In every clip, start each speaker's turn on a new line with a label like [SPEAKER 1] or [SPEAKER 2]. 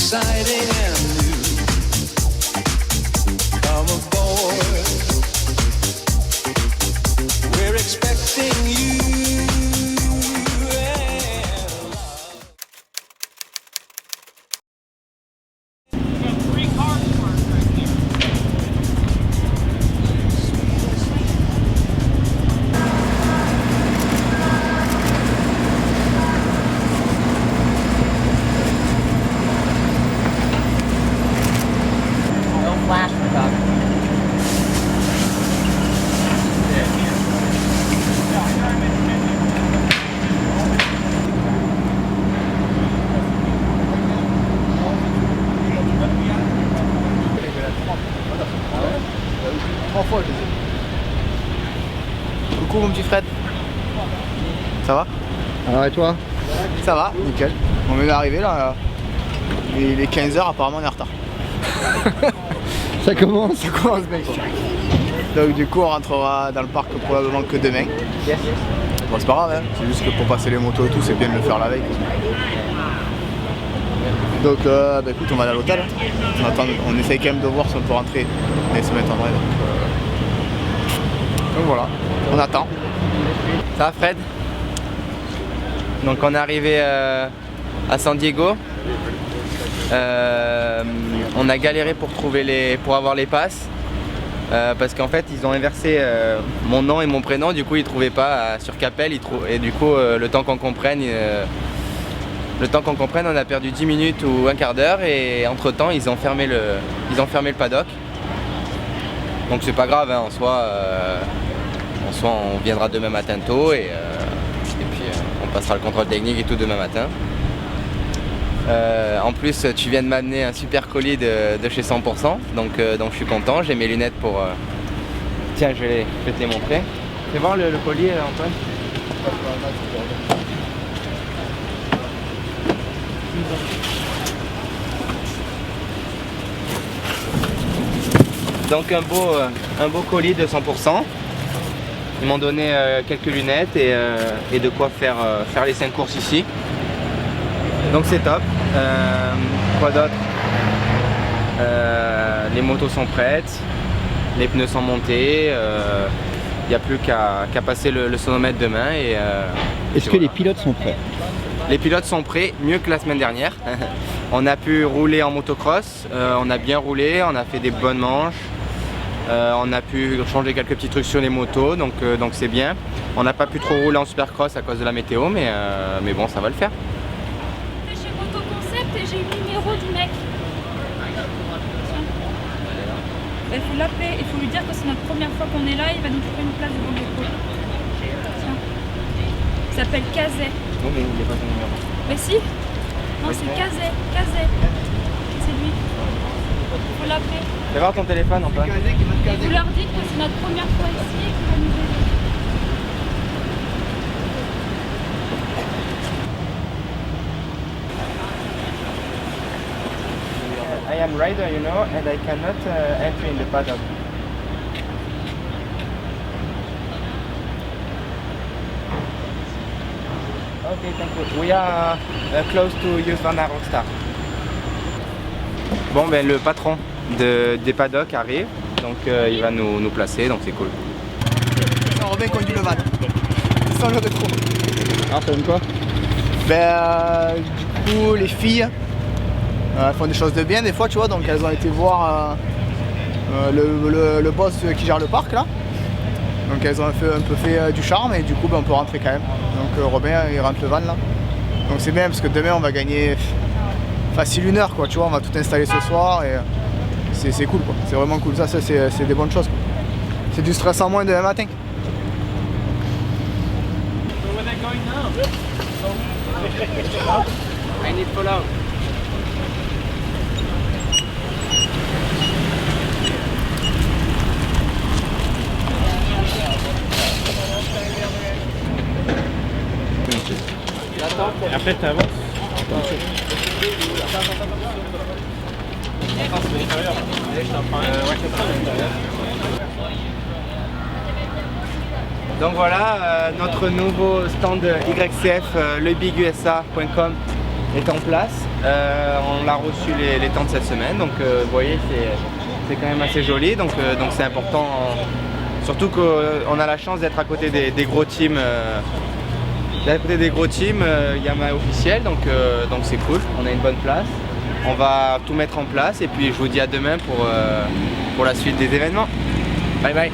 [SPEAKER 1] exciting and new. Come aboard, we're expecting you.
[SPEAKER 2] Coucou mon petit Fred. Ça va?
[SPEAKER 3] Alors et toi?
[SPEAKER 2] Ça va, nickel. On vient d'arriver là. Il est 15h, apparemment on est en retard.
[SPEAKER 3] Ça commence?
[SPEAKER 2] Ça commence mec. Donc du coup on rentrera dans le parc probablement que demain.
[SPEAKER 3] Yes.
[SPEAKER 2] Bon c'est pas grave, hein. C'est juste que pour passer les motos et tout, c'est bien de le faire la veille. Donc bah, écoute, on va aller à l'hôtel. On essaye quand même de voir si on peut rentrer et se mettre en vrai. Donc voilà, on attend.
[SPEAKER 4] Ça va Fred? Donc on est arrivé à San Diego. On a galéré pour avoir les passes. Parce qu'en fait ils ont inversé mon nom et mon prénom, du coup ils trouvaient pas sur Capel, et du coup le temps qu'on comprenne, on a perdu 10 minutes ou un quart d'heure, et entre temps ils ont fermé le paddock. Donc c'est pas grave, hein, en soi on viendra demain matin tôt, et puis on passera le contrôle technique et tout demain matin. En plus tu viens de m'amener un super colis de chez 100%, donc je suis content, j'ai mes lunettes pour... Tiens, je vais te les montrer. Fais voir le colis Antoine. Donc un beau colis de 100%. Ils m'ont donné quelques lunettes et de quoi faire les 5 courses ici. Donc c'est top. Quoi d'autre? Les motos sont prêtes, les pneus sont montés, il n'y a plus qu'à passer le sonomètre demain.
[SPEAKER 3] Est-ce que les pilotes sont prêts?
[SPEAKER 4] Les pilotes sont prêts, mieux que la semaine dernière. On a pu rouler en motocross, on a bien roulé, on a fait des bonnes manches, on a pu changer quelques petits trucs sur les motos, donc c'est bien. On n'a pas pu trop rouler en supercross à cause de la météo, mais bon, ça va le faire.
[SPEAKER 5] Chez Motoconcept et j'ai le numéro du mec. Il faut l'appeler, il faut lui dire que c'est notre première fois qu'on est là, il va nous trouver une place devant le dépôt. Tiens. Il s'appelle Kazet.
[SPEAKER 4] Non mais il n'y a pas ton numéro.
[SPEAKER 5] Mais si. Non, c'est Kazet. C'est lui. Il faut l'appeler.
[SPEAKER 4] Fais voir ton téléphone Antoine.
[SPEAKER 5] Et vous leur dites que c'est notre première fois ici et qu'il va nous aider.
[SPEAKER 4] I am rider, you know, and I cannot enter in the paddock. Okay, thank you. We are close to Husqvarna Rockstar. Bon, ben le patron des paddocks arrive, donc il va nous placer, donc c'est cool.
[SPEAKER 2] Robin conduit le van. Sans le rétro.
[SPEAKER 3] Alors ça donne quoi?
[SPEAKER 2] Du coup les filles elles font des choses de bien des fois, tu vois, donc elles ont été voir le boss qui gère le parc là. Donc elles ont un peu fait du charme, et du coup on peut rentrer quand même. Donc Robin il rentre le van là. Donc c'est bien parce que demain on va gagner facile 1 heure quoi, tu vois, on va tout installer ce soir et c'est cool quoi. C'est vraiment cool, ça c'est des bonnes choses quoi. C'est du stress en moins demain matin.
[SPEAKER 4] I need follow.
[SPEAKER 3] Après t'avances.
[SPEAKER 4] Donc voilà, notre nouveau stand YCF, lebigusa.com est en place. On a reçu les tentes cette semaine, donc vous voyez c'est quand même assez joli, donc c'est important. Surtout qu'on a la chance d'être à côté des gros teams. Yamaha officiel, donc c'est cool, on a une bonne place. On va tout mettre en place et puis je vous dis à demain pour la suite des événements. Bye bye.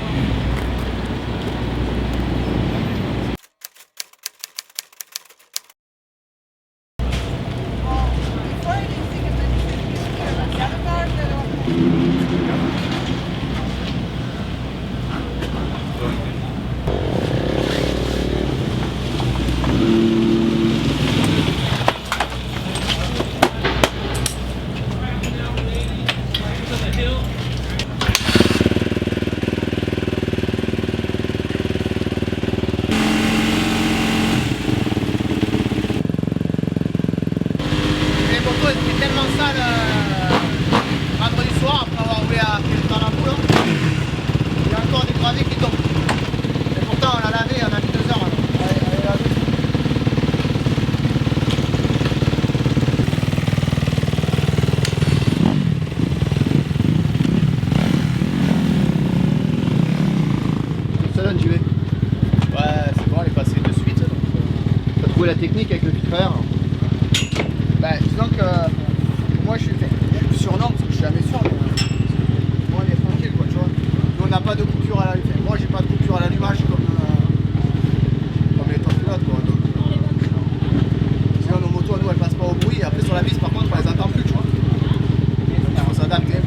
[SPEAKER 3] La technique avec le filtreur.
[SPEAKER 2] Bah, disons que moi je suis surnorme parce que je suis jamais sûr, mais moi on est tranquille quoi, tu vois. Nous on n'a pas de coupure à l'allumage. Moi j'ai pas de coupure à l'allumage comme les autres pilotes quoi. Donc, sinon nos motos nous elles passent pas au bruit. Et après sur la piste par contre on les entend plus, tu vois. Donc il faut s'adapter.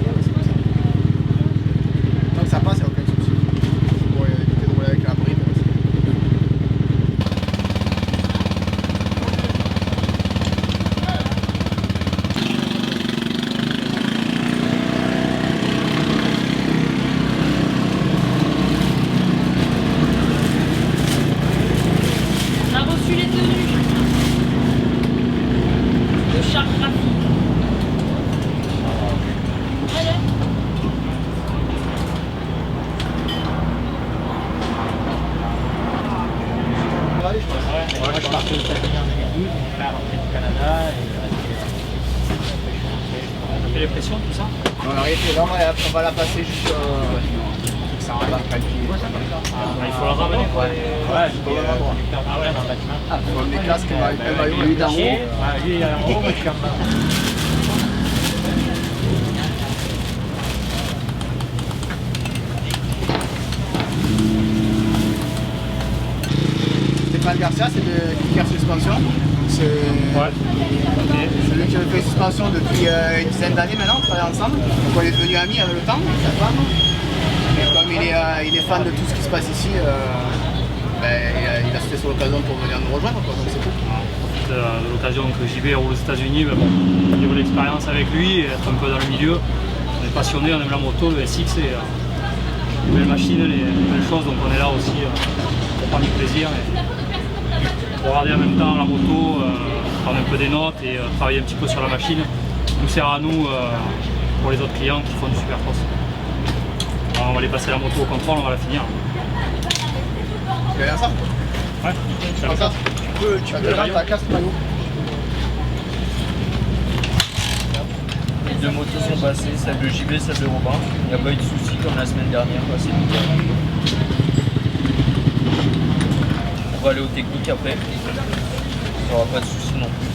[SPEAKER 2] Donc ça passe, il n'y a aucun souci. Pour éviter de rouler avec la bride.
[SPEAKER 6] Les pressions, tout ça.
[SPEAKER 2] On a arrêté, là on va la passer juste ça va pas le pied.
[SPEAKER 6] Il faut la ramener. Ouais, il faut la ramener. Ah ouais, dans le bâtiment.
[SPEAKER 2] Ah, faut les casques, lui d'en haut.
[SPEAKER 6] Lui en haut,
[SPEAKER 2] Stéphane Garcia, c'est de Kicker Suspension. C'est lui qui a fait suspension depuis une dizaine d'années maintenant, on travaille ensemble. Donc on est devenus amis avec le temps, avec sa femme. Et comme il est fan de tout ce qui se passe ici, il a sauté sur l'occasion pour venir nous rejoindre, quoi, donc c'est cool.
[SPEAKER 6] De l'occasion que j'y vais aux États-Unis, mais bon, niveau de l'expérience avec lui, et être un peu dans le milieu, on est passionné, on aime la moto, le SX, et les belles machines, les belles choses, donc on est là aussi pour prendre du plaisir. Pour regarder en même temps la moto, prendre un peu des notes et travailler un petit peu sur la machine, nous sert à nous pour les autres clients qui font du supercross. Alors on va aller passer la moto au contrôle, on va la finir.
[SPEAKER 2] Tu veux bien ça?
[SPEAKER 6] Ouais,
[SPEAKER 2] comme ça. Tu peux le ta casque maillot.
[SPEAKER 7] Les deux motos sont passées, celle de JB, celle de Robin. Il n'y a pas eu de soucis comme la semaine dernière, c'est nickel. On va aller aux techniques après. Il n'y aura pas de soucis non plus.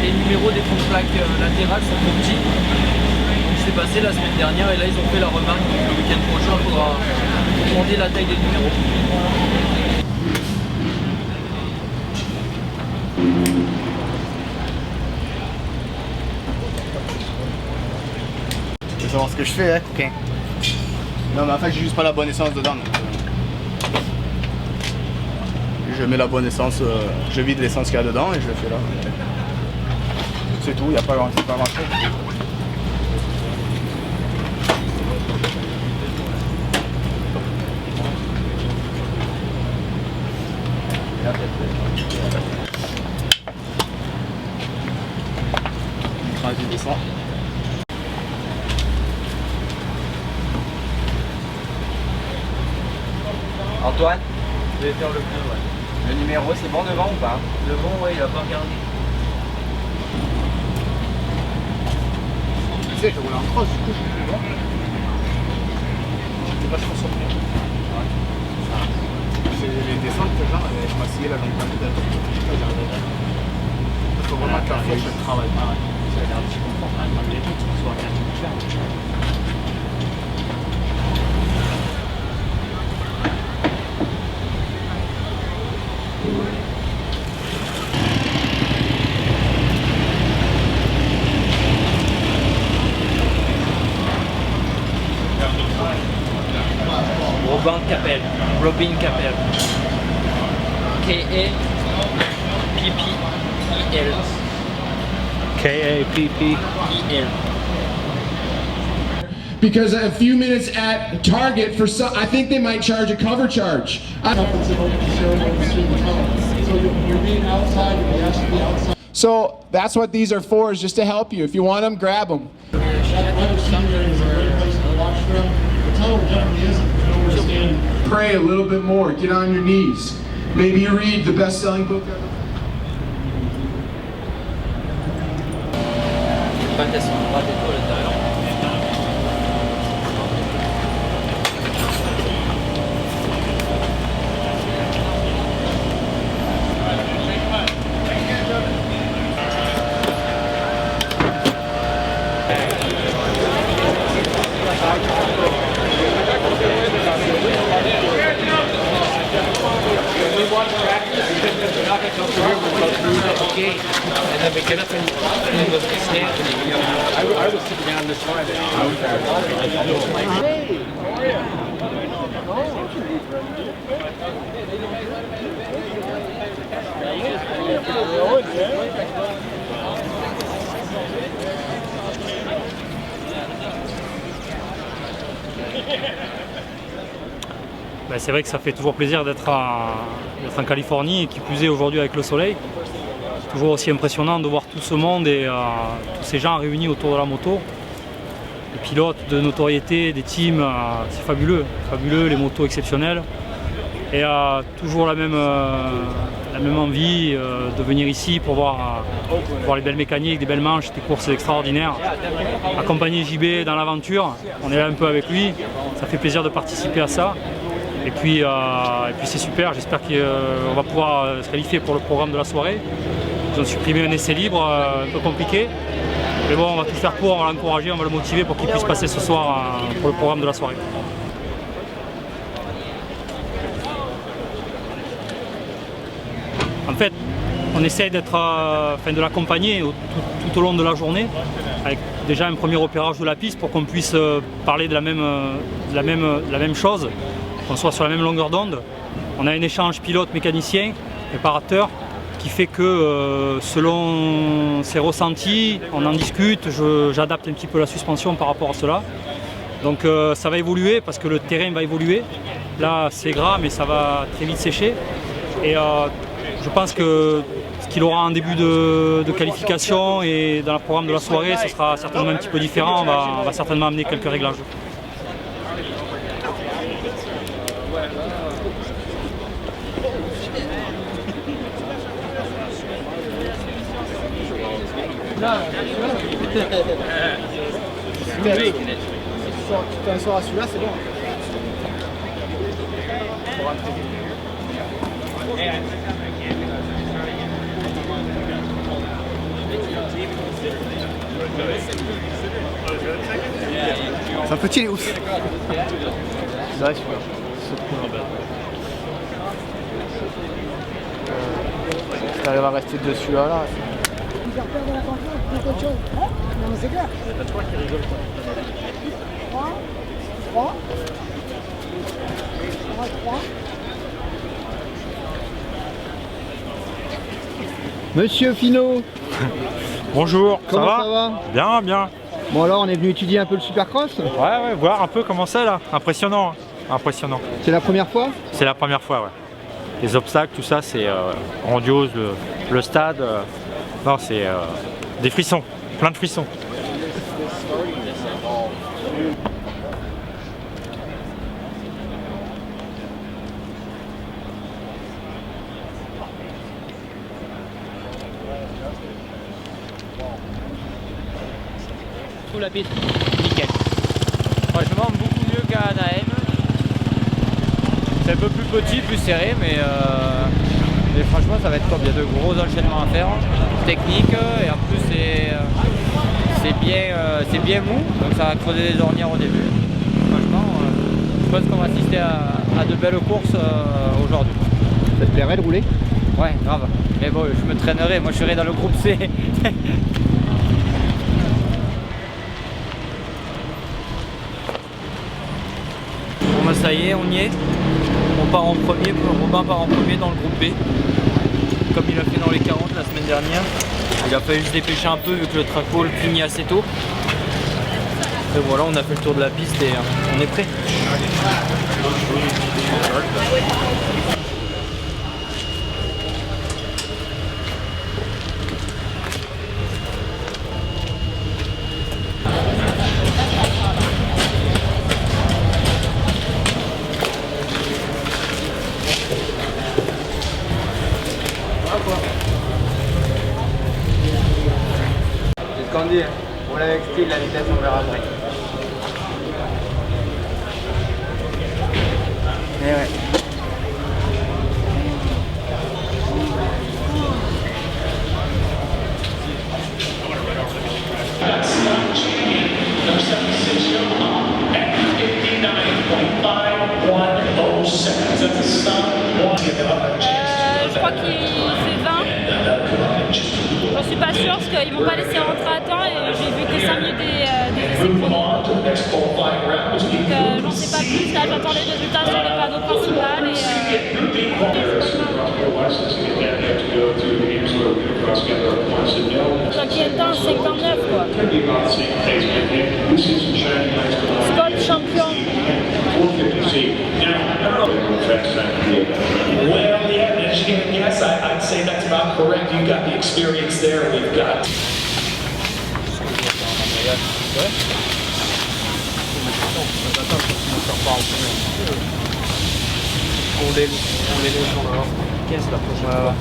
[SPEAKER 7] Les numéros des fonds de plaques latérales sont trop petits. Donc c'est passé la semaine dernière et là ils ont fait la remarque. Donc le week-end prochain il faudra demander la taille des numéros.
[SPEAKER 2] que je fais, hein, coquin. Non mais en fait j'ai juste pas la bonne essence dedans. Donc, je mets la bonne essence, je vide l'essence qu'il y a dedans et je le fais là. C'est tout, il n'y a pas grand chose. Vas-y, descends.
[SPEAKER 4] Antoine,
[SPEAKER 7] Je vais faire le plein, ouais.
[SPEAKER 4] le numéro c'est bon devant ou pas?
[SPEAKER 7] Le bon, ouais, il a pas regardé.
[SPEAKER 2] Tu sais, je roule en cross, du coup, je suis plus bon. J'étais vachement surpris. C'est les descentes, genre, je m'asseyais là dans le camion d'être. Il faut vraiment que la fois, je travaille pas.
[SPEAKER 6] Ça a l'air de se comprendre, malgré tout, que ce soit bien tout faire.
[SPEAKER 7] Robin Capel. K-A-P-P-E-L.
[SPEAKER 6] K-A-P-P-E-L.
[SPEAKER 8] Because a few minutes at Target for some, I think they might charge a cover charge. So that's what these are for, is just to help you. If you want them, grab them. Pray a little bit more, get on your knees. Maybe you read the best-selling book ever.
[SPEAKER 6] Ben, c'est vrai que ça fait toujours plaisir d'être en Californie, et qui plus est aujourd'hui avec le soleil. C'est toujours aussi impressionnant de voir tout ce monde et tous ces gens réunis autour de la moto. Les pilotes de notoriété, des teams, c'est fabuleux, les motos exceptionnelles. Et toujours la même envie de venir ici pour voir les belles mécaniques, des belles manches, des courses extraordinaires. Accompagner JB dans l'aventure, on est là un peu avec lui, ça fait plaisir de participer à ça. Et puis c'est super, j'espère qu'on va pouvoir se qualifier pour le programme de la soirée. Ils ont supprimé un essai libre un peu compliqué. Mais bon, on va tout faire pour, on va l'encourager, on va le motiver pour qu'il puisse passer ce soir pour le programme de la soirée. En fait, on essaie de l'accompagner tout au long de la journée, avec déjà un premier repérage de la piste pour qu'on puisse parler de la même chose, qu'on soit sur la même longueur d'onde. On a un échange pilote-mécanicien, préparateur, qui fait que selon ses ressentis, on en discute, j'adapte un petit peu la suspension par rapport à cela. Donc ça va évoluer parce que le terrain va évoluer. Là c'est gras mais ça va très vite sécher. Et je pense que ce qu'il aura en début de qualification et dans le programme de la soirée, ce sera certainement un petit peu différent. On va certainement amener quelques réglages.
[SPEAKER 2] Tu t'en sors à celui-là, c'est bon. Pour rentrer. C'est un petit, il est ouf. C'est vrai, super. Si t'arrives à rester dessus là.
[SPEAKER 3] Monsieur Finot,
[SPEAKER 9] Bonjour,
[SPEAKER 3] comment
[SPEAKER 9] ça
[SPEAKER 3] ça
[SPEAKER 9] va?
[SPEAKER 3] va?
[SPEAKER 9] Bien, bien.
[SPEAKER 3] Bon alors on est venu étudier un peu le supercross.
[SPEAKER 9] Ouais, voir un peu comment c'est là. Impressionnant, impressionnant.
[SPEAKER 3] C'est la première fois?
[SPEAKER 9] C'est la première fois, ouais. Les obstacles, tout ça, c'est grandiose. Le stade, non, c'est des frissons, plein de frissons.
[SPEAKER 7] Sous la piste, nickel. Franchement, beaucoup mieux qu'à Anaheim. C'est un peu plus petit, plus serré, mais franchement, ça va être top. Il y a de gros enchaînements à faire, techniques, et en plus, c'est bien mou, donc ça va creuser des ornières au début. Franchement, je pense qu'on va assister à de belles courses aujourd'hui.
[SPEAKER 3] Ça te plairait de rouler?
[SPEAKER 7] Ouais, grave. Mais bon, je me traînerai, moi je serai dans le groupe C. Bon, ça y est, on y est. On part en premier, Robin part en premier dans le groupe B. Comme il a fait dans les 40 la semaine dernière. Il a fallu se dépêcher un peu vu que le track wall finit assez tôt. Et voilà, on a fait le tour de la piste et on est prêt.
[SPEAKER 4] C'est ce qu'on dit, roule avec style, la vitesse on verra après. Eh ouais.
[SPEAKER 5] Je crois qu'il fait 20. J'en suis pas sûre parce qu'ils m'ont pas laissé rentrer à temps et j'ai vu que 5 minutes des essais chrono. Donc j'en sais pas plus, là j'attends les résultats sur le panneau principal Sur qui est temps, 59 quoi. Scott champion.
[SPEAKER 10] Well, yeah, Michigan, yes, I'd say that's about correct. You've got the experience there. We've got.
[SPEAKER 7] On les laisse dans leur caisse la prochaine fois.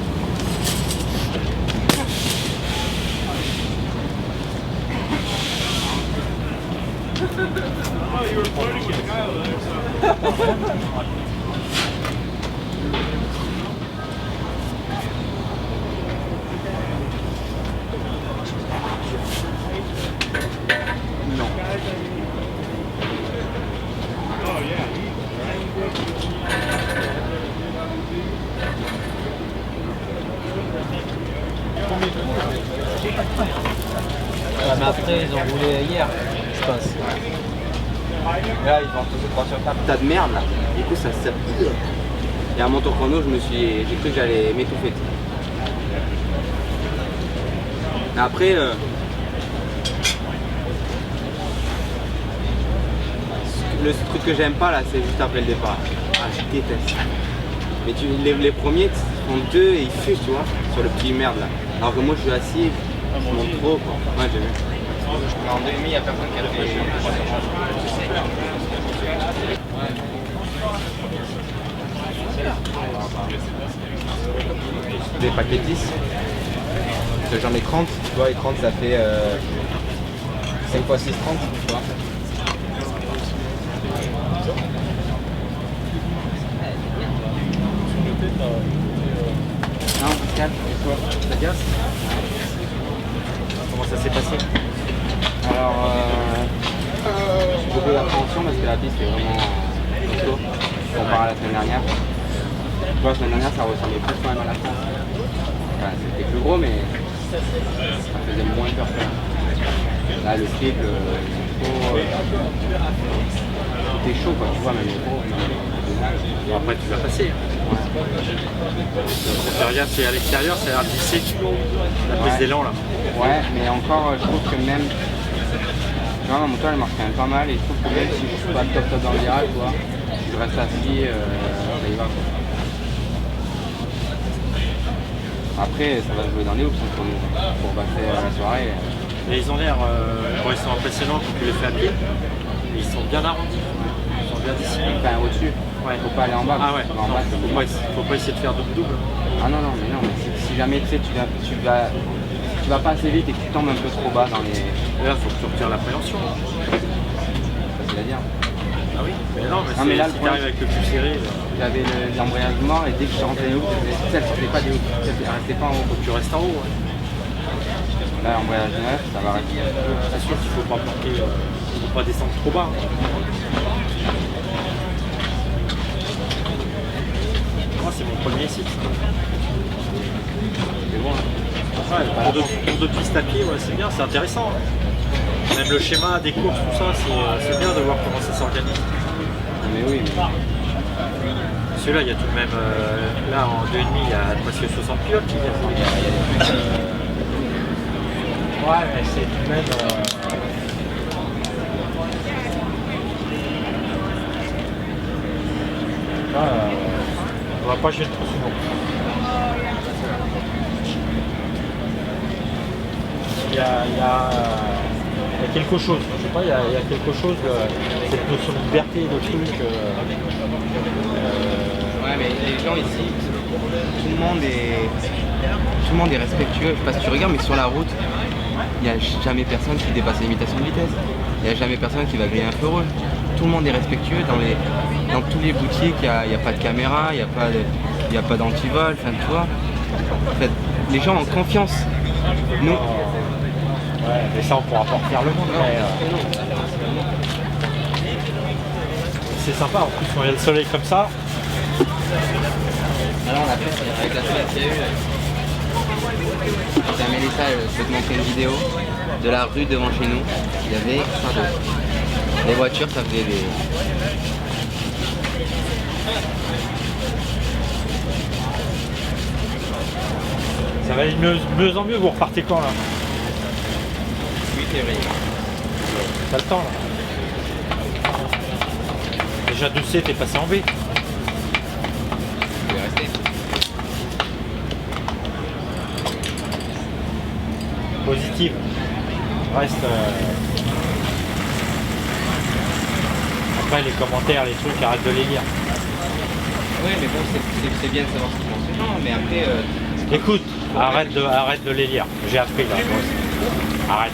[SPEAKER 7] Mais après, ils ont roulé hier, je pense.
[SPEAKER 4] Là, ils vont tous se croire sur table. Tas de merde là. Du coup, ça se plus. Et à mon tour chrono, j'ai cru que j'allais m'étouffer. Après, le truc que j'aime pas là, c'est juste après le départ. Ah, je déteste. Mais les premiers font deux et ils fusent, tu vois, sur le petit merde là. Alors que moi, je suis assis, je monte trop quoi. Ouais, j'ai vu. En demi, il n'y a personne qui a fait. Des paquets 10. J'en ai 30, tu vois, et 30 ça fait 5 x 6, 30, tu vois. Non, Pascal, et toi, ça casse? Comment ça s'est passé? Alors, j'ai beaucoup d'appréhension parce que la piste est vraiment costaud comparé à la semaine dernière. Tu vois, la semaine dernière, ça ressemblait plus quand même à la France. Enfin, c'était plus gros, mais ça faisait moins peur que là. Là, le triple, trop. T'es chaud quoi, tu vois, même trop.
[SPEAKER 9] Bon, après, tu vas passer. Regarde, c'est à l'extérieur, ça a l'air de glisser. La prise d'élan là.
[SPEAKER 4] Ouais, mais encore, je trouve que même. Tu vois, ma moto elle marche quand même pas mal et je trouve que même si je suis pas top dans le virage, tu vois, je reste assis, ça y va quoi. Après, ça va jouer dans les hoops pour passer la soirée.
[SPEAKER 9] Et ils ont l'air, bon, ils sont impressionnants quand tu les fais à pied, mais ils sont bien arrondis, ils sont bien dissimulés.
[SPEAKER 4] Enfin, au-dessus,
[SPEAKER 9] ouais.
[SPEAKER 4] Faut pas aller en bas.
[SPEAKER 9] Ah ouais,
[SPEAKER 4] en bas,
[SPEAKER 9] faut pas essayer de faire double-double.
[SPEAKER 4] Ah non, mais si jamais tu sais, tu vas pas assez vite et que tu tombes un peu trop bas dans les...
[SPEAKER 9] Et là, faut que tu retires l'appréhension.
[SPEAKER 4] Facile à dire.
[SPEAKER 9] Ah oui, mais là, si tu arrives avec le cul serré...
[SPEAKER 4] J'avais l'embrayage mort et dès que je rentrais des hoops, elle sortait pas des hoops, elle restait pas en haut.
[SPEAKER 9] Faut que tu restes en haut. Ouais.
[SPEAKER 4] Là, l'embrayage neuf, ça va rester.
[SPEAKER 9] C'est sûr qu'il faut pas planter, faut pas descendre trop bas. Moi, c'est mon premier site.
[SPEAKER 4] C'est bon.
[SPEAKER 9] Ouais, pour deux pistes à pied, ouais, c'est bien, c'est intéressant. Même le schéma des courses, tout ça, c'est bien de voir comment ça s'organise.
[SPEAKER 4] Mais oui.
[SPEAKER 9] Celui-là, il y a tout de même, là en 2,5, il y a presque 60 pilotes qui viennent. Ouais, mais c'est tout de même... on va pas jeter trop souvent. Il y a quelque chose, je sais pas, il y a quelque chose, cette notion de liberté, de truc.
[SPEAKER 4] Ouais, mais les gens ici, tout le monde est respectueux. Je sais pas si tu regardes, mais sur la route, il n'y a jamais personne qui dépasse la limitation de vitesse. Il n'y a jamais personne qui va griller un feu rouge. Tout le monde est respectueux. Dans tous les boutiques, il n'y a pas de caméra, il n'y a pas d'antivol, enfin tu vois. En fait, les gens ont confiance. Nous.
[SPEAKER 9] Ouais, mais ça on pourra pas refaire le monde. C'est sympa, en plus quand il y a le soleil comme ça.
[SPEAKER 4] Alors on a fait avec la fenêtre qu'il y a eu. J'ai amené ça, je peux te montrer une vidéo de la rue devant chez nous. Il y avait les voitures, ça faisait des...
[SPEAKER 9] Ça va aller de mieux en mieux, vous repartez quand là?
[SPEAKER 4] 8 février.
[SPEAKER 9] T'as le temps là. Déjà 2C, t'es passé en B.
[SPEAKER 4] Je vais rester.
[SPEAKER 9] Positive. Reste. Après les commentaires, les trucs, arrête de les lire.
[SPEAKER 4] Oui, mais bon, c'est bien de savoir ce qu'ils pensent les gens, mais après...
[SPEAKER 9] Écoute, arrête de les lire. J'ai appris là. Arrête.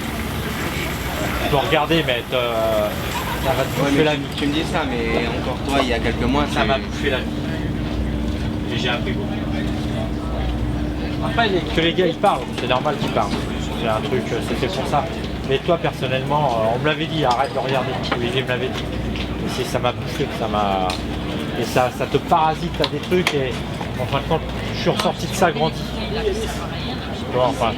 [SPEAKER 9] Tu peux regarder, mais ça va te bouffer la vie.
[SPEAKER 4] Tu me dis ça, mais encore toi, il y a quelques mois,
[SPEAKER 9] ça va bouffer la vie. Et j'ai appris beaucoup. Après, que les gars ils parlent, c'est normal qu'ils parlent. C'est un truc, c'est fait pour ça. Mais toi, personnellement, on me l'avait dit, arrête de regarder. Olivier me l'avait dit. Et ça m'a bouffé, ça m'a... Et ça te parasite à des trucs et en fin de compte, je suis ressorti de ça grandi. Bon, enfin,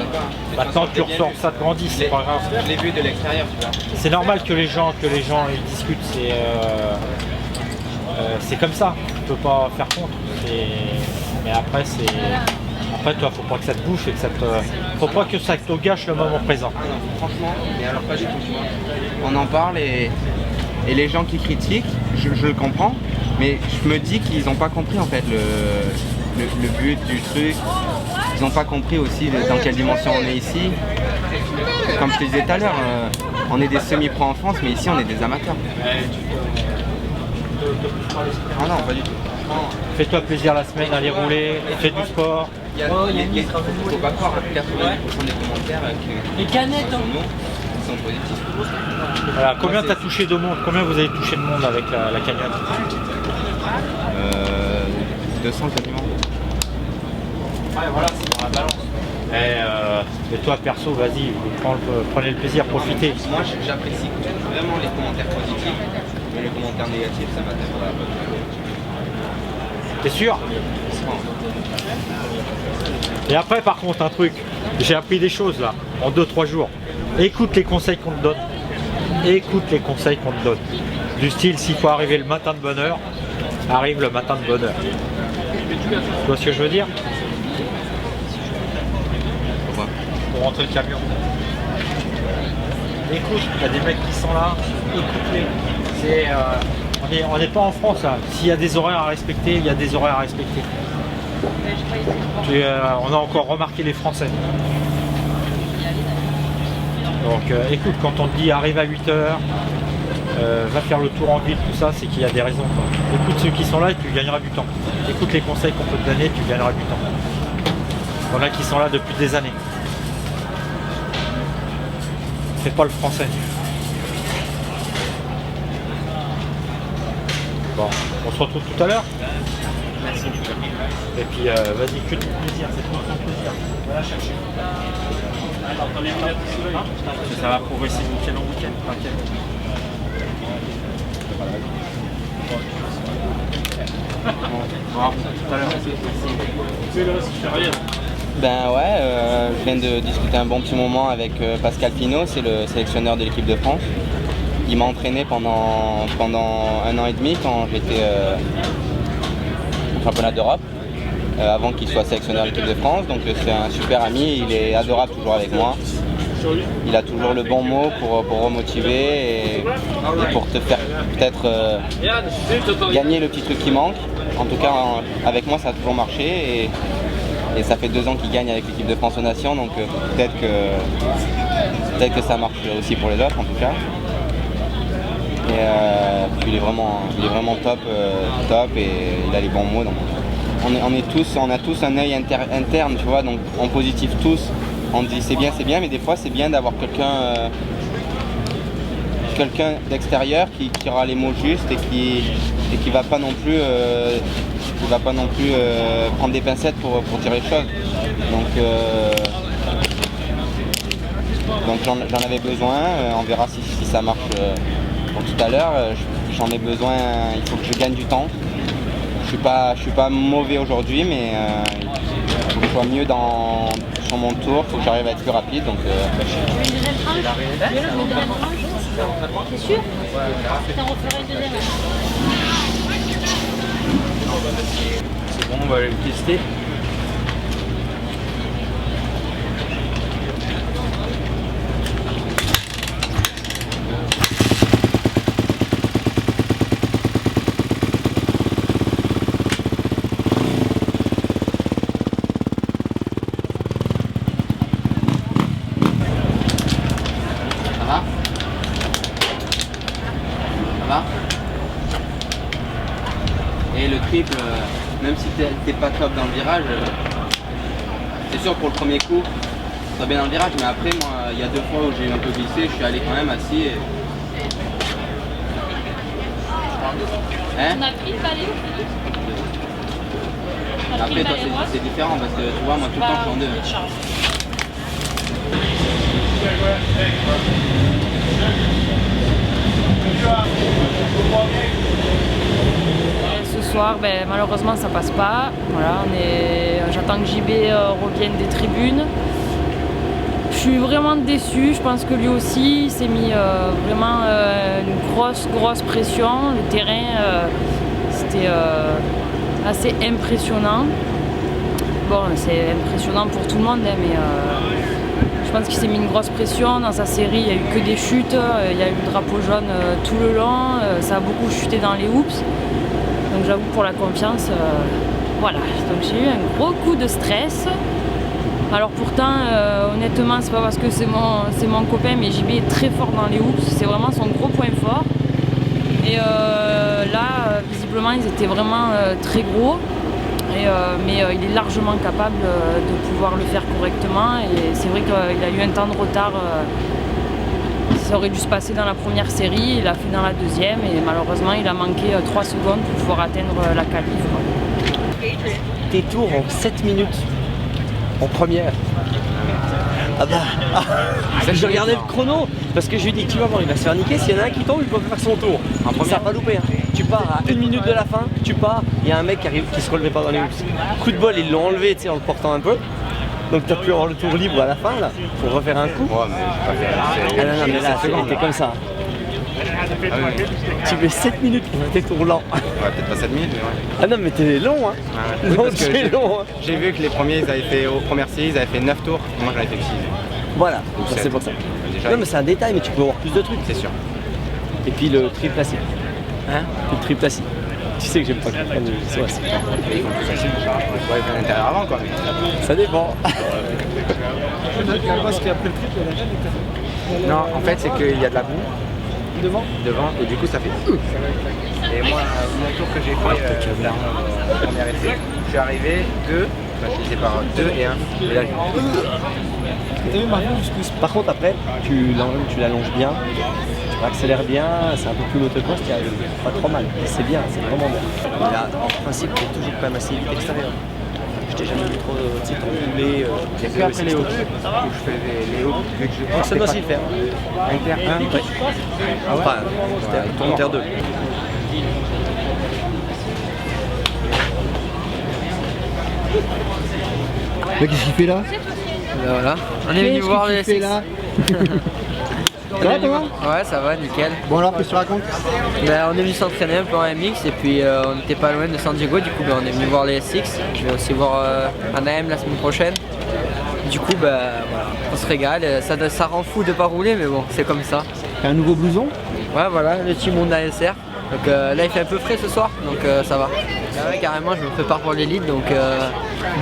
[SPEAKER 9] maintenant que tu ressors ça de grandi, c'est pas grave.
[SPEAKER 4] Je l'ai vu de l'extérieur, tu vois.
[SPEAKER 9] C'est normal que les gens ils discutent, c'est comme ça, tu peux pas faire contre. Mais après toi faut pas que ça te bouffe et que ça te. Faut pas que ça te gâche le moment présent.
[SPEAKER 4] Ah non, franchement, mais alors pas du tout, tu vois. On en parle et les gens qui critiquent, je le comprends, mais je me dis qu'ils n'ont pas compris en fait le but du truc. Ils n'ont pas compris aussi dans quelle dimension on est ici. Comme je te disais tout à l'heure, on est des semi-pros en France, mais ici on est des amateurs. Ah non, pas du tout.
[SPEAKER 9] Fais-toi plaisir la semaine, allez rouler, fais du sport.
[SPEAKER 4] Il faut pas croire que 90% des commentaires
[SPEAKER 7] les canettes
[SPEAKER 4] sont positifs.
[SPEAKER 9] Voilà, combien t'as touché de monde? Combien vous avez touché de monde avec la cagnotte?
[SPEAKER 4] 200 quasiment.
[SPEAKER 9] Ouais, voilà, c'est dans la balance. Et toi perso, vas-y, prenez le plaisir, profitez.
[SPEAKER 4] Moi j'apprécie vraiment les commentaires positifs, mais les commentaires négatifs ça m'intéresse pas.
[SPEAKER 9] T'es sûr? Et après par contre un truc, j'ai appris des choses là, en 2-3 jours. Écoute les conseils qu'on te donne. écoute les conseils qu'on te donne. Du style, s'il faut arriver le matin de bonne heure, arrive le matin de bonne heure. Tu vois ce que je veux dire? Pour rentrer le camion. Écoute, il y a des mecs qui sont là, écoute-les. On n'est pas en France là. S'il y a des horaires à respecter, il y a des horaires à respecter. On a encore remarqué les Français. Donc écoute, quand on te dit arrive à 8h, va faire le tour en ville, tout ça, c'est qu'il y a des raisons. Quoi. Écoute ceux qui sont là et tu gagneras du temps. Écoute les conseils qu'on peut te donner, tu gagneras du temps. Il y en a qui sont là depuis des années. C'est pas le français. Bon, on se retrouve tout à l'heure.
[SPEAKER 4] Merci.
[SPEAKER 9] Et puis vas-y, que du plaisir, c'est tout ton plaisir. Voilà chercher.
[SPEAKER 7] Ça va progresser week-end en week-end, t'inquiète.
[SPEAKER 4] Bon, tout à l'heure. Ben ouais, je viens de discuter un bon petit moment avec Pascal Pinault, c'est le sélectionneur de l'équipe de France. Il m'a entraîné pendant 1 an et demi quand j'étais au championnat d'Europe, avant qu'il soit sélectionneur de l'équipe de France. Donc c'est un super ami, il est adorable toujours avec moi. Il a toujours le bon mot pour remotiver et pour te faire peut-être gagner le petit truc qui manque. En tout cas, avec moi ça a toujours marché et ça fait 2 ans qu'il gagne avec l'équipe de France aux Nations, donc peut-être que ça marche aussi pour les autres en tout cas. Et puis il est vraiment top et il a les bons mots. Donc on a tous un œil interne, tu vois, donc en positif tous. On dit c'est bien, mais des fois c'est bien d'avoir quelqu'un d'extérieur qui aura les mots justes et qui va pas non plus prendre des pincettes pour dire les choses. Donc j'en avais besoin, on verra si ça marche pour tout à l'heure. J'en ai besoin, il faut que je gagne du temps. Je suis pas mauvais aujourd'hui, mais il faut que je sois mieux sur mon tour, il faut que j'arrive à être plus rapide. Donc,
[SPEAKER 5] C'est sûr? T'en referais une deuxième.
[SPEAKER 7] C'est bon, on va aller le tester.
[SPEAKER 4] Et le triple, même si t'es pas top dans le virage, c'est sûr pour le premier coup, ça va bien dans le virage, mais après moi, il y a 2 fois où j'ai un peu glissé, je suis allé quand même assis. Hein?
[SPEAKER 5] On a pris le balai ou Philippe?
[SPEAKER 4] Après toi c'est différent parce que tu vois, moi tout le temps je suis en 2.
[SPEAKER 5] Ce soir, malheureusement ça passe pas. Voilà, j'attends que JB revienne des tribunes. Je suis vraiment déçue, je pense que lui aussi il s'est mis vraiment une grosse pression. Le terrain c'était assez impressionnant. Bon, c'est impressionnant pour tout le monde, mais je pense qu'il s'est mis une grosse pression. Dans sa série, il n'y a eu que des chutes, il y a eu le drapeau jaune tout le long, ça a beaucoup chuté dans les hoops. Donc j'avoue pour la confiance, voilà. Donc j'ai eu un gros coup de stress. Alors pourtant, honnêtement, c'est pas parce que c'est mon copain, mais JB est très fort dans les hoops, c'est vraiment son gros point fort. Et là, visiblement, ils étaient vraiment très gros. Mais il est largement capable de pouvoir le faire correctement. Et c'est vrai qu'il a eu un temps de retard. Ça aurait dû se passer dans la première série, il l'a fait dans la deuxième et malheureusement il a manqué 3 secondes pour pouvoir atteindre la qualif.
[SPEAKER 11] Tes tours en 7 minutes en première. Ah bah, je regardais le chrono parce que je lui ai dit tu vas voir, il va se faire niquer, s'il y en a un qui tombe, il peut faire son tour. Ça va pas louper. Hein. Tu pars à 1 minute de la fin, tu pars, il y a un mec qui arrive qui se relevait pas dans les hoops. Coup de bol, ils l'ont enlevé en le portant un peu. Donc tu as pu avoir le tour libre à la fin là, pour refaire un coup.
[SPEAKER 4] Ouais, mais j'ai pas fait
[SPEAKER 11] non, mais là c'était comme ça. Tu fais 7 minutes pour tes tours lents.
[SPEAKER 4] Ouais, peut-être pas 7 minutes, mais ouais.
[SPEAKER 11] Ah non, mais t'es long, hein.
[SPEAKER 4] Oui,
[SPEAKER 11] Non,
[SPEAKER 4] parce que
[SPEAKER 11] c'est long, hein.
[SPEAKER 4] j'ai vu que les premiers, ils avaient fait, aux premières séries, ils avaient fait 9 tours. Moi, j'en avais fait que 6.
[SPEAKER 11] Voilà,
[SPEAKER 4] Ou
[SPEAKER 11] c'est
[SPEAKER 4] sept.
[SPEAKER 11] pour ça.
[SPEAKER 4] Déjà,
[SPEAKER 11] Non, mais c'est un détail, mais tu peux avoir plus de trucs.
[SPEAKER 4] c'est sûr.
[SPEAKER 11] Et puis le triple assis.
[SPEAKER 4] Hein?
[SPEAKER 11] Le triple assis. Tu sais que j'aime pas le c'est vrai,
[SPEAKER 4] Ils font tout ça. Ouais, à l'intérieur avant, quoi.
[SPEAKER 11] ça dépend.
[SPEAKER 4] Non, en fait, c'est qu'il y a de la boue devant, et du coup, ça fait. Et moi, mon tour que j'ai fait là, en première essai, je suis arrivé 2, je les sépare 2 et 1. Et là,
[SPEAKER 11] Par contre, après, tu l'allonges bien, tu accélères bien, c'est un peu plus motocross, tu arrives pas trop mal. C'est bien, c'est vraiment bien. Là, en principe, tu es toujours quand même assez vite extérieur. Je t'ai jamais vu trop t'enrouler.
[SPEAKER 4] j'ai fait après les hoops. Où je fais les hoops, vu que je
[SPEAKER 11] Donc ça doit s'y faire.
[SPEAKER 4] Inter 1,
[SPEAKER 11] Ouais. Enfin, c'était Inter 2.
[SPEAKER 3] Mais qu'est-ce qu'il fait là?
[SPEAKER 7] Voilà. On est venu voir les
[SPEAKER 3] fait là. Ça va toi?
[SPEAKER 7] Ouais, ça va, nickel.
[SPEAKER 3] Bon alors, qu'est-ce que tu racontes?
[SPEAKER 7] Ben, on est venu s'entraîner un peu en MX et puis on n'était pas loin de San Diego, du coup ben, on est venu voir les SX. Je vais aussi voir Anaheim la semaine prochaine. Du coup, ben, voilà, on se régale. Ça rend fou de pas rouler, mais bon, c'est comme ça.
[SPEAKER 3] T'as un nouveau blouson?
[SPEAKER 7] Ouais, voilà, le Team Honda SR. Donc là, il fait un peu frais ce soir, donc ça va. Là, ouais, carrément, je me prépare pour l'élite, donc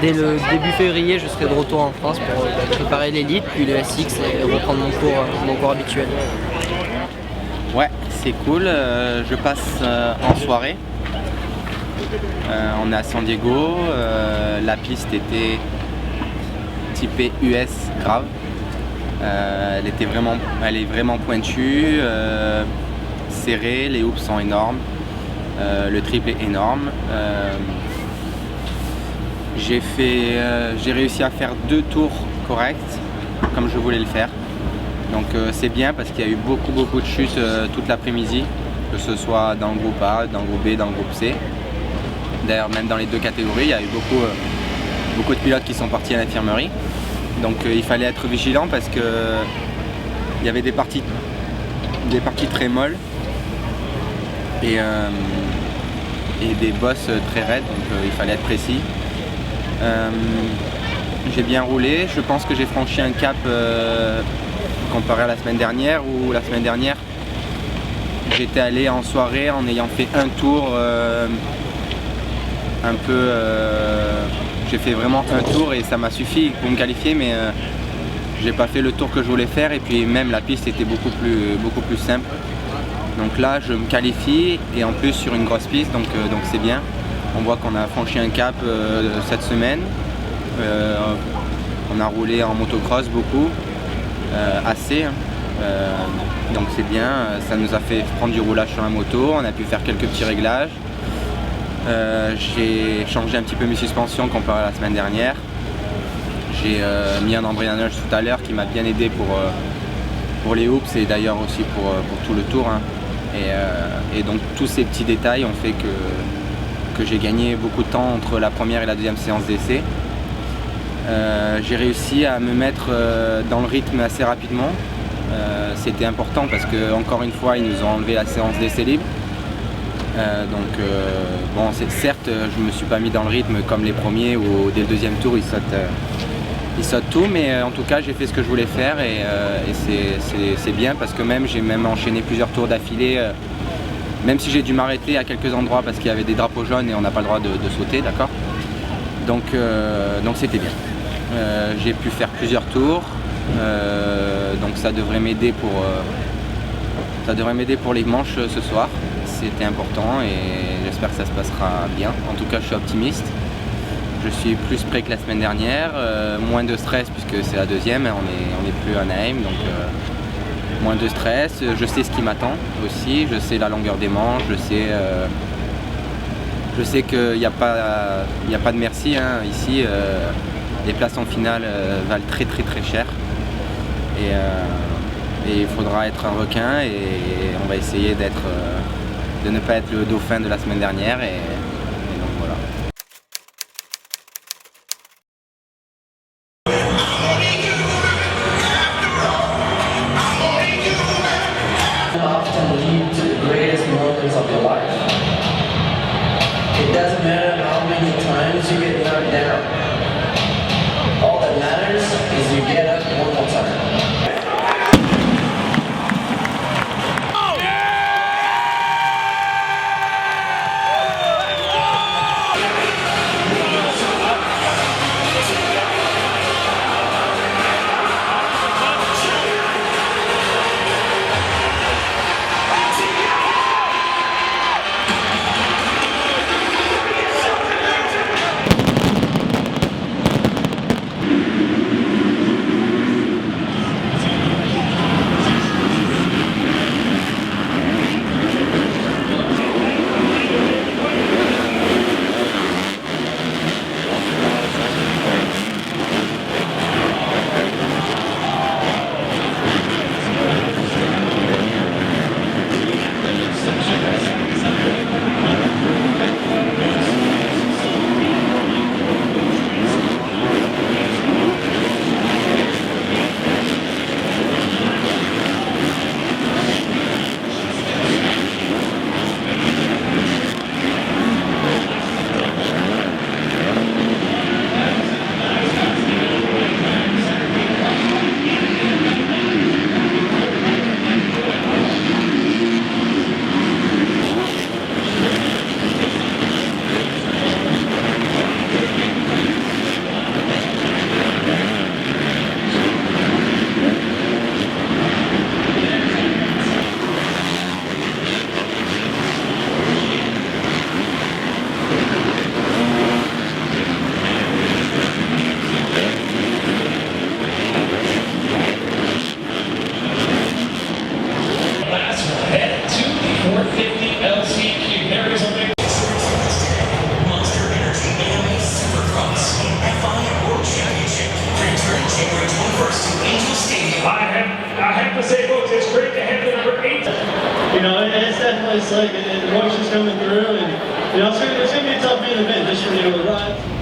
[SPEAKER 7] dès le début février, je serai de retour en France pour préparer l'élite, puis le SX et reprendre mon cours habituel.
[SPEAKER 4] Ouais, c'est cool. Je passe en soirée. On est à San Diego. La piste était typée US grave. Elle est vraiment pointue, serrée. Les hoops sont énormes. Le triple est énorme. J'ai réussi à faire 2 tours corrects comme je voulais le faire. Donc c'est bien parce qu'il y a eu beaucoup de chutes toute l'après-midi, que ce soit dans le groupe A, dans le groupe B, dans le groupe C. D'ailleurs même dans les 2 catégories, il y a eu beaucoup de pilotes qui sont partis à l'infirmerie. Donc il fallait être vigilant parce que il y avait des parties très molles et des bosses très raides, donc il fallait être précis. J'ai bien roulé, je pense que j'ai franchi un cap comparé à la semaine dernière, où la semaine dernière j'étais allé en soirée en ayant fait un tour j'ai fait vraiment un tour et ça m'a suffi pour me qualifier, mais j'ai pas fait le tour que je voulais faire et puis même la piste était beaucoup plus simple. Donc là je me qualifie et en plus sur une grosse piste, donc c'est bien. On voit qu'on a franchi un cap cette semaine. On a roulé en motocross beaucoup, assez. Donc c'est bien, ça nous a fait prendre du roulage sur la moto, on a pu faire quelques petits réglages. J'ai changé un petit peu mes suspensions comparé à la semaine dernière. J'ai mis un embrayonnage tout à l'heure qui m'a bien aidé pour les hoops et d'ailleurs aussi pour tout le tour. Hein. Et donc tous ces petits détails ont fait que j'ai gagné beaucoup de temps entre la première et la deuxième séance d'essai. J'ai réussi à me mettre dans le rythme assez rapidement. C'était important parce que encore une fois ils nous ont enlevé la séance d'essai libre. Bon, certes je me suis pas mis dans le rythme comme les premiers où dès le deuxième tour ils sautent tout, mais en tout cas j'ai fait ce que je voulais faire et c'est bien parce que j'ai même enchaîné plusieurs tours d'affilée, même si j'ai dû m'arrêter à quelques endroits parce qu'il y avait des drapeaux jaunes et on n'a pas le droit de sauter, d'accord. Donc c'était bien. J'ai pu faire plusieurs tours, donc ça devrait m'aider pour les manches ce soir. C'était important et j'espère que ça se passera bien. En tout cas je suis optimiste. Je suis plus prêt que la semaine dernière, moins de stress puisque c'est la deuxième, on n'est plus à Anaheim, donc moins de stress. Je sais ce qui m'attend aussi, je sais la longueur des manches, je sais qu'il n'y a pas de merci hein. Ici. Les places en finale valent très cher et il faudra être un requin et on va essayer de ne pas être le dauphin de la semaine dernière et donc voilà.
[SPEAKER 10] To
[SPEAKER 12] start down. All that matters is you get up one more time.
[SPEAKER 10] I have to say, folks, it's great to have the number 8.
[SPEAKER 13] You know, it's definitely slick, and the motion's coming through, and you know, it's gonna be a tough main event just from the ride.